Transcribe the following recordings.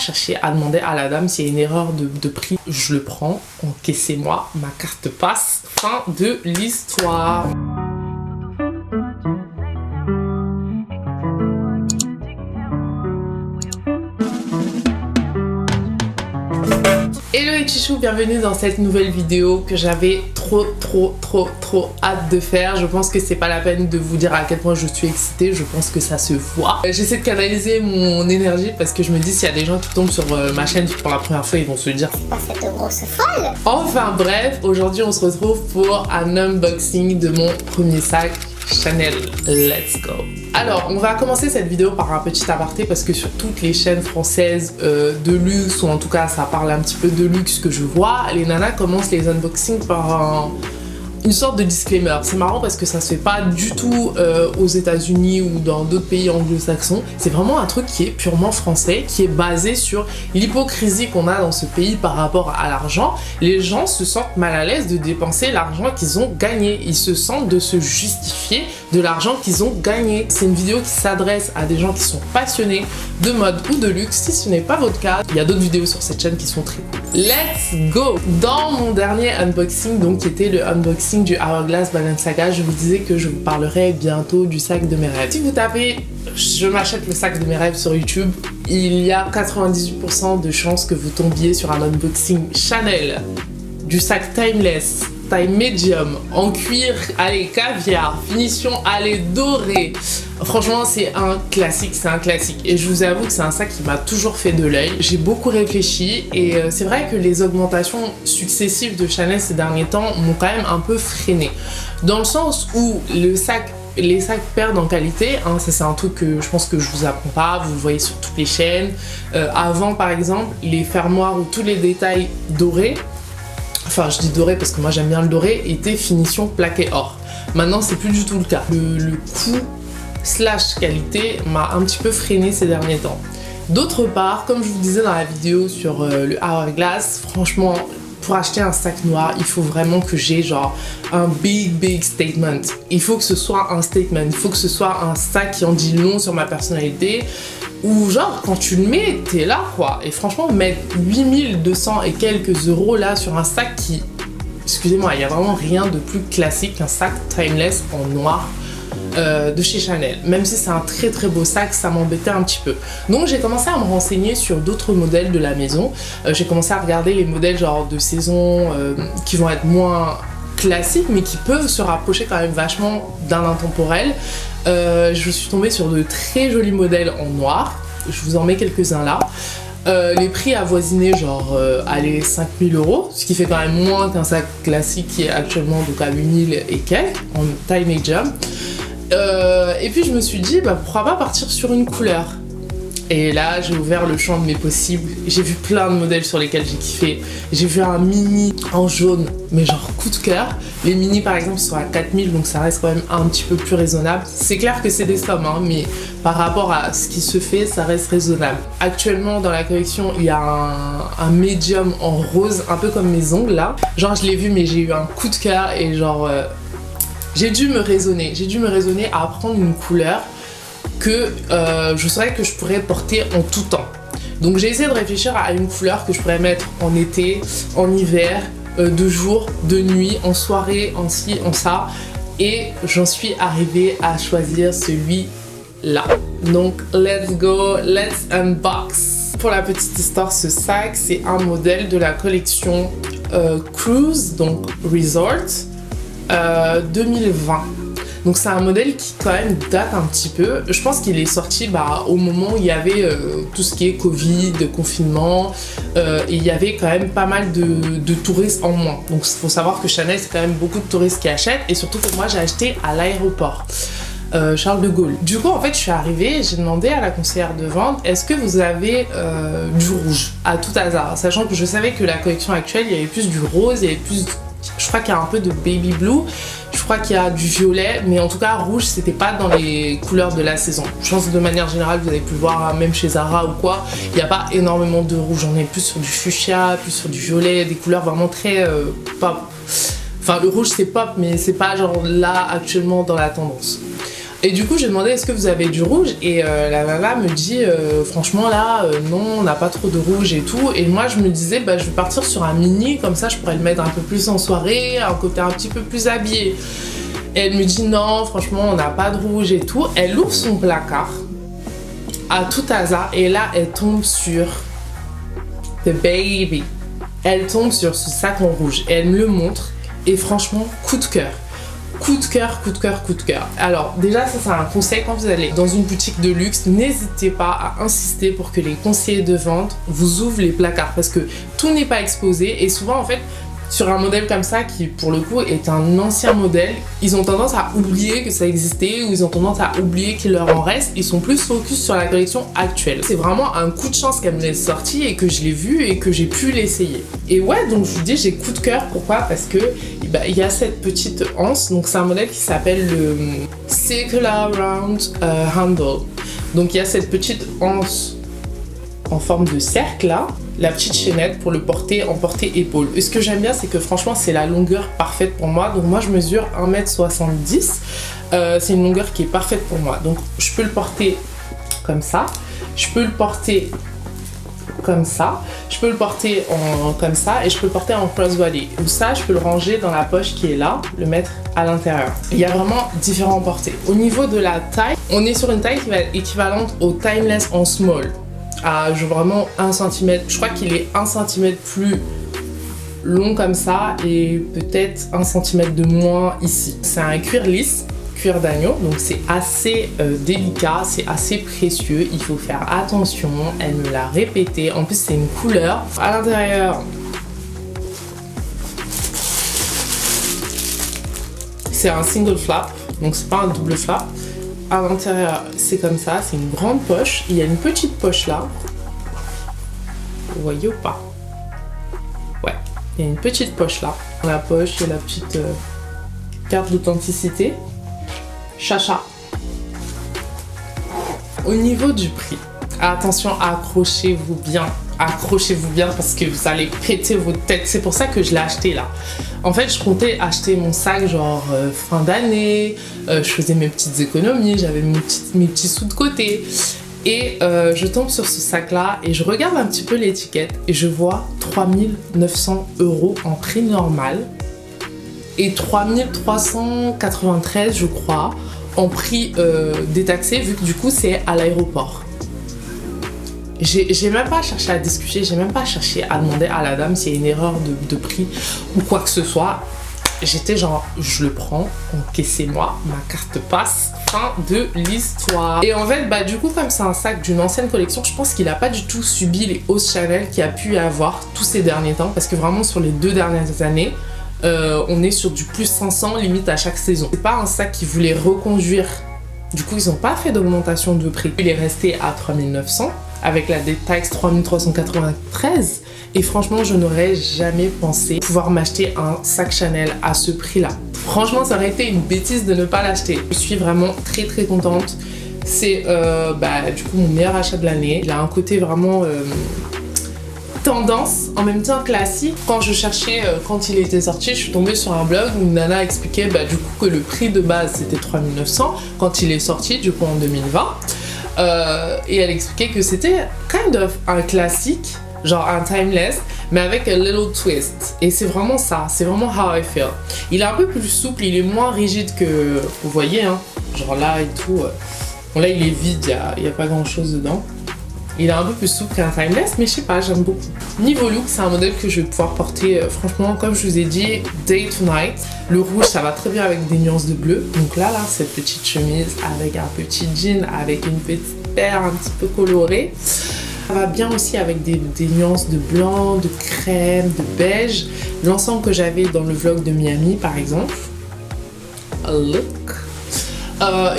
chercher à demander à la dame s'il y a une erreur de prix. Je le prends, encaissez-moi, ma carte passe. Fin de l'histoire. Hello les chichous, bienvenue dans cette nouvelle vidéo que j'avais trop hâte de faire. Je pense que c'est pas la peine de vous dire à quel point je suis excitée, je pense que ça se voit. J'essaie de canaliser mon énergie parce que je me dis s'il y a des gens qui tombent sur ma chaîne pour la première fois, ils vont se dire c'est pas cette grosse folle. Enfin bref, aujourd'hui on se retrouve pour un unboxing de mon premier sac Chanel. Let's go. Alors on va commencer cette vidéo par un petit aparté parce que sur toutes les chaînes françaises de luxe, ou en tout cas ça parle un petit peu de luxe que je vois, les nanas commencent les unboxings par une sorte de disclaimer. C'est marrant parce que ça se fait pas du tout aux États-Unis ou dans d'autres pays anglo-saxons. C'est vraiment un truc qui est purement français, qui est basé sur l'hypocrisie qu'on a dans ce pays par rapport à l'argent. Les gens se sentent mal à l'aise de dépenser l'argent qu'ils ont gagné. Ils se sentent de se justifier de l'argent qu'ils ont gagné. C'est une vidéo qui s'adresse à des gens qui sont passionnés de mode ou de luxe. Si ce n'est pas votre cas, il y a d'autres vidéos sur cette chaîne qui sont très cool. Let's go! Dans mon dernier unboxing, donc qui était le unboxing du Hourglass Balenciaga, je vous disais que je vous parlerai bientôt du sac de mes rêves. Si vous tapez « je m'achète le sac de mes rêves » sur YouTube, il y a 98% de chances que vous tombiez sur un unboxing Chanel du sac Timeless, taille médium, en cuir, allez, caviar, finition, allez, doré. Franchement, c'est un classique, Et je vous avoue que c'est un sac qui m'a toujours fait de l'œil. J'ai beaucoup réfléchi et c'est vrai que les augmentations successives de Chanel ces derniers temps m'ont quand même un peu freiné. Dans le sens où les sacs perdent en qualité, hein, ça c'est un truc que je pense que je vous apprends pas, vous le voyez sur toutes les chaînes. Avant par exemple, les fermoirs ou tous les détails dorés, enfin je dis doré parce que moi j'aime bien le doré, était finition plaqué or. Maintenant c'est plus du tout le cas. Le coût / qualité m'a un petit peu freiné ces derniers temps. D'autre part, comme je vous disais dans la vidéo sur le Hourglass, franchement pour acheter un sac noir, il faut vraiment que j'ai genre un big statement. Il faut que ce soit un statement, il faut que ce soit un sac qui en dit long sur ma personnalité, ou genre quand tu le mets, t'es là quoi. Et franchement mettre 8200 et quelques euros là sur un sac qui, excusez-moi, il n'y a vraiment rien de plus classique qu'un sac Timeless en noir de chez Chanel. Même si c'est un très beau sac, ça m'embêtait un petit peu. Donc j'ai commencé à me renseigner sur d'autres modèles de la maison. J'ai commencé à regarder les modèles genre de saison qui vont être moins classiques mais qui peuvent se rapprocher quand même vachement d'un intemporel. Je suis tombée sur de très jolis modèles en noir. Je vous en mets quelques-uns là. Les prix avoisinaient genre allez 5000 euros, ce qui fait quand même moins qu'un sac classique qui est actuellement donc à 8000 et quelques en taille médium. Et puis je me suis dit bah pourquoi pas partir sur une couleur. Et là j'ai ouvert le champ de mes possibles, j'ai vu plein de modèles sur lesquels j'ai kiffé. J'ai vu un mini en jaune mais genre coup de cœur. Les mini par exemple sont à 4000 donc ça reste quand même un petit peu plus raisonnable. C'est clair que c'est des sommes hein, mais par rapport à ce qui se fait ça reste raisonnable. Actuellement dans la collection il y a un médium en rose un peu comme mes ongles là. Genre je l'ai vu mais j'ai eu un coup de cœur et genre j'ai dû me raisonner à prendre une couleur que je saurais que je pourrais porter en tout temps. Donc j'ai essayé de réfléchir à une couleur que je pourrais mettre en été, en hiver, de jour, de nuit, en soirée, en ci, en ça. Et j'en suis arrivée à choisir celui-là. Donc let's go, let's unbox. Pour la petite histoire, ce sac, c'est un modèle de la collection Cruise, donc Resort, 2020. Donc c'est un modèle qui quand même date un petit peu. Je pense qu'il est sorti au moment où il y avait tout ce qui est Covid, confinement, et il y avait quand même pas mal de touristes en moins. Donc il faut savoir que Chanel c'est quand même beaucoup de touristes qui achètent, et surtout que moi j'ai acheté à l'aéroport Charles de Gaulle. Du coup en fait je suis arrivée, j'ai demandé à la conseillère de vente est-ce que vous avez du rouge à tout hasard, sachant que je savais que la collection actuelle il y avait plus du rose, il y avait plus, je crois qu'il y a un peu de baby blue, je crois qu'il y a du violet, mais en tout cas rouge c'était pas dans les couleurs de la saison. Je pense que de manière générale vous avez pu le voir même chez Zara ou quoi, il n'y a pas énormément de rouge, on est plus sur du fuchsia, plus sur du violet, des couleurs vraiment très pop. Enfin le rouge c'est pop mais c'est pas genre là actuellement dans la tendance. Et du coup j'ai demandé est-ce que vous avez du rouge, et la nana me dit franchement là non, on n'a pas trop de rouge et tout. Et moi je me disais bah je vais partir sur un mini, comme ça je pourrais le mettre un peu plus en soirée, un côté un petit peu plus habillé. Et elle me dit non, franchement on n'a pas de rouge et tout. Elle ouvre son placard à tout hasard et là elle tombe sur The Baby. Elle tombe sur ce sac en rouge et elle me le montre, et franchement coup de cœur. Coup de cœur, coup de cœur, coup de cœur. Alors déjà ça c'est un conseil, quand vous allez dans une boutique de luxe, n'hésitez pas à insister pour que les conseillers de vente vous ouvrent les placards, parce que tout n'est pas exposé, et souvent en fait sur un modèle comme ça qui pour le coup est un ancien modèle, ils ont tendance à oublier que ça existait, ou ils ont tendance à oublier qu'il leur en reste. Ils sont plus focus sur la collection actuelle. C'est vraiment un coup de chance qu'elle me l'ait sorti et que je l'ai vu et que j'ai pu l'essayer. Et ouais, donc je vous dis j'ai coup de cœur. Pourquoi? Parce que il y a cette petite anse, donc c'est un modèle qui s'appelle le Circular Round Handle. Donc il y a cette petite anse en forme de cercle là, la petite chaînette pour le porter en porté-épaule. Et ce que j'aime bien, c'est que franchement c'est la longueur parfaite pour moi. Donc moi je mesure 1m70, c'est une longueur qui est parfaite pour moi. Donc je peux le porter comme ça, je peux le porter comme ça, je peux le porter comme ça, et je peux le porter en crossbody. Ou ça, je peux le ranger dans la poche qui est là, le mettre à l'intérieur. Il y a vraiment différents portées. Au niveau de la taille, on est sur une taille qui va être équivalente au Timeless en small. Vraiment 1 cm, je crois qu'il est 1 cm plus long comme ça, et peut-être 1 cm de moins ici. C'est un cuir lisse, cuir d'agneau, donc c'est assez délicat, c'est assez précieux, il faut faire attention. Elle me l'a répété, en plus c'est une couleur. À l'intérieur, c'est un single flap, donc c'est pas un double flap. À l'intérieur, c'est comme ça, c'est une grande poche. Il y a une petite poche là. Vous voyez ou pas? Ouais, il y a une petite poche là. Dans la poche, il y a la petite carte d'authenticité. Chacha. Au niveau du prix, attention, accrochez-vous bien. Accrochez-vous bien parce que vous allez péter votre tête. C'est pour ça que je l'ai acheté là. En fait, je comptais acheter mon sac genre fin d'année. Je faisais mes petites économies, j'avais mes petits sous de côté. Et je tombe sur ce sac là et je regarde un petit peu l'étiquette et je vois 3 900 € en prix normal et 3 393 je crois en prix détaxé, vu que du coup c'est à l'aéroport. J'ai même pas cherché à discuter, j'ai même pas cherché à demander à la dame s'il y a une erreur de prix ou quoi que ce soit. J'étais genre, je le prends, encaissez-moi, ma carte passe, fin de l'histoire. Et en fait, bah du coup, comme c'est un sac d'une ancienne collection, je pense qu'il a pas du tout subi les hausses Chanel qu'il a pu y avoir tous ces derniers temps, parce que vraiment sur les 2 dernières années, on est sur du plus 500 limite à chaque saison. C'est pas un sac qui voulait reconduire, du coup ils ont pas fait d'augmentation de prix. Il est resté à 3 900 avec la détaxe 3 393. Et franchement, je n'aurais jamais pensé pouvoir m'acheter un sac Chanel à ce prix-là. Franchement, ça aurait été une bêtise de ne pas l'acheter. Je suis vraiment très très contente. C'est du coup mon meilleur achat de l'année. Il a un côté vraiment tendance, en même temps classique. Quand je cherchais, quand il était sorti, je suis tombée sur un blog où une nana expliquait du coup que le prix de base c'était 3 900 quand il est sorti, du coup en 2020. Et elle expliquait que c'était kind of un classique, genre un timeless, mais avec a little twist. Et c'est vraiment ça, c'est vraiment how I feel. Il est un peu plus souple, il est moins rigide que, vous voyez, hein, genre là et tout. Bon là il est vide, il y a pas grand chose dedans. Il est un peu plus souple qu'un timeless, mais je sais pas, j'aime beaucoup. Niveau look, c'est un modèle que je vais pouvoir porter, franchement, comme je vous ai dit, day to night. Le rouge, ça va très bien avec des nuances de bleu. Donc là, cette petite chemise avec un petit jean, avec une petite paire un petit peu colorée. Ça va bien aussi avec des nuances de blanc, de crème, de beige. L'ensemble que j'avais dans le vlog de Miami, par exemple. A look.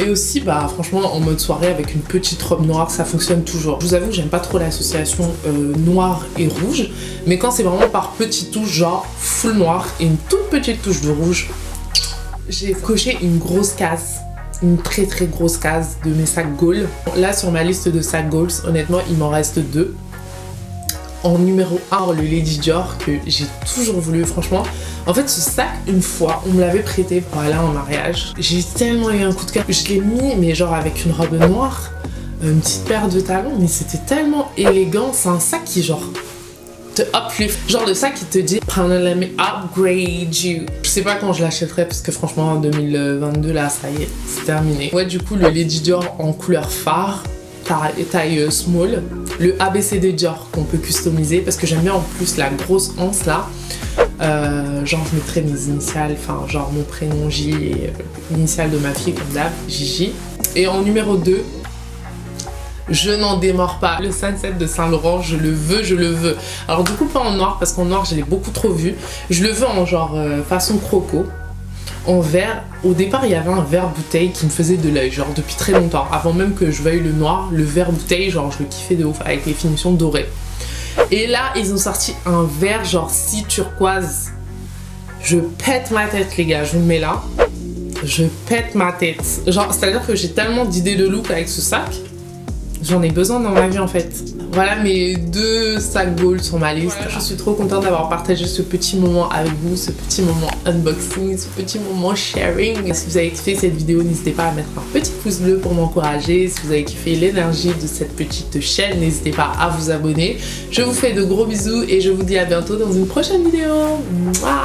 Et aussi, franchement, en mode soirée avec une petite robe noire, ça fonctionne toujours. Je vous avoue, j'aime pas trop l'association noir et rouge, mais quand c'est vraiment par petites touches, genre full noir et une toute petite touche de rouge, j'ai coché une grosse case, une très très grosse case de mes sacs Gaulle. Là, sur ma liste de sacs Gaulle, honnêtement, il m'en reste 2. en numéro 1, le Lady Dior que j'ai toujours voulu, franchement. En fait, ce sac, une fois, on me l'avait prêté pour aller en mariage. J'ai tellement eu un coup de cœur. Je l'ai mis, mais genre avec une robe noire, une petite paire de talons, mais c'était tellement élégant. C'est un sac qui, genre, te uplift. Genre le sac qui te dit let me upgrade you. Je sais pas quand je l'achèterai parce que franchement en 2022 là ça y est, c'est terminé. Ouais, du coup le Lady Dior en couleur phare, taille small. Le ABCD Dior qu'on peut customiser parce que j'aime bien en plus la grosse anse là. Genre je mettrais mes initiales, enfin genre mon prénom J et l'initiale de ma fille comme d'hab, Gigi. Et en numéro 2, je n'en démords pas. Le Sunset de Saint Laurent, je le veux, je le veux. Alors du coup pas en noir parce qu'en noir je l'ai beaucoup trop vu. Je le veux en genre façon croco, en vert. Au départ il y avait un vert bouteille qui me faisait de l'œil, genre depuis très longtemps. Avant même que je veuille le noir, le vert bouteille, genre je le kiffais de ouf avec les finitions dorées. Et là ils ont sorti un vert genre si turquoise. Je pète ma tête les gars, je vous le mets là. Je pète ma tête. Genre c'est à dire que j'ai tellement d'idées de look avec ce sac. J'en ai besoin dans ma vie en fait. Voilà mes 2 sacs gold sur ma liste. Voilà. Je suis trop contente d'avoir partagé ce petit moment avec vous, ce petit moment unboxing, ce petit moment sharing. Si vous avez kiffé cette vidéo, n'hésitez pas à mettre un petit pouce bleu pour m'encourager. Si vous avez kiffé l'énergie de cette petite chaîne, n'hésitez pas à vous abonner. Je vous fais de gros bisous et je vous dis à bientôt dans une prochaine vidéo. Mouah.